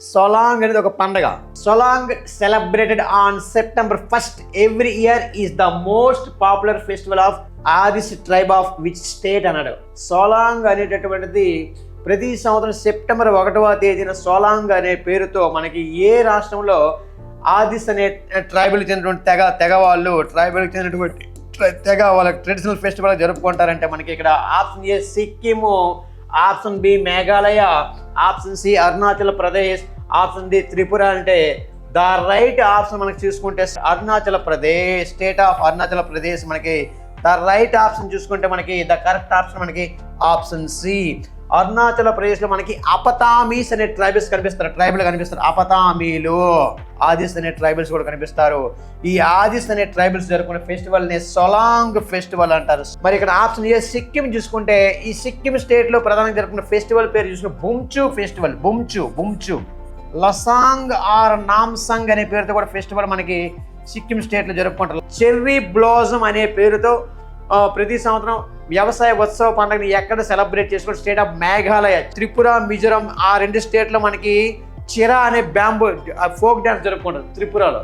Solang అనేది ఒక పండగ. Solang celebrated on September 1st every year is the most popular festival of Adis tribe of which state అన్నాడు. సోలాంగ్ అనేటటువంటిది ప్రతి సంవత్సరం సెప్టెంబర్ 1వ తేదీన సోలాంగ్ అనే పేరుతో మనకి ఏ రాష్ట్రంలో ఆదిస్ అనే ట్రైబల్కి చెందినటువంటి తెగ వాళ్ళు ట్రైబల్కి చెందినటువంటి తెగ వాళ్ళ ట్రెడిషనల్ ఫెస్టివల్ జరుపుకుంటారంటే మనకి ఇక్కడ option A Sikkim, option B Meghalaya, option C Arunachal Pradesh, option D Tripura. అంటే ద రైట్ ఆప్షన్ మనకి చూసుకుంటే అరుణాచల్ ప్రదేశ్, స్టేట్ ఆఫ్ అరుణాచల్ ప్రదేశ్ మనకి ద రైట్ ఆప్షన్ చూసుకుంటే మనకి ద కరెక్ట్ ఆప్షన్ మనకి ఆప్షన్ సి. అరుణాచల్ ప్రదేశ్లో మనకి అపతామీస్ అనే ట్రైబల్స్ కనిపిస్తారు, అపతామీలు, ఆదిస్ అనే ట్రైబల్స్ కూడా కనిపిస్తారు. ఈ ఆదిస్ అనే ట్రైబల్స్ జరుపుకునే ఫెస్టివల్ ని సోలాంగ్ ఫెస్టివల్ అంటారు. మరి ఇక్కడ ఆప్షన్ ఏ సిక్కిం చూసుకుంటే ఈ సిక్కిం స్టేట్ లో ప్రధానంగా జరుపుకునే ఫెస్టివల్ పేరు చూసుకుంటే బుమ్చు ఫెస్టివల్. బుమ్చు లసాంగ్ ఆర్ నామ్సంగ్ అనే పేరుతో కూడా ఫెస్టివల్ మనకి సిక్కిం స్టేట్ లో జరుపుకుంటారు. చెర్రీ బ్లాజమ్ అనే పేరుతో ప్రతి సంవత్సరం వ్యవసాయ ఉత్సవ పండుగని ఎక్కడ సెలబ్రేట్ చేసుకుంటే స్టేట్ ఆఫ్ మేఘాలయ, త్రిపుర, మిజోరం ఆ రెండు స్టేట్లో మనకి చిరా అనే బ్యాంబూ ఫోక్ డ్యాన్స్ జరుపుకుంటారు త్రిపురలో.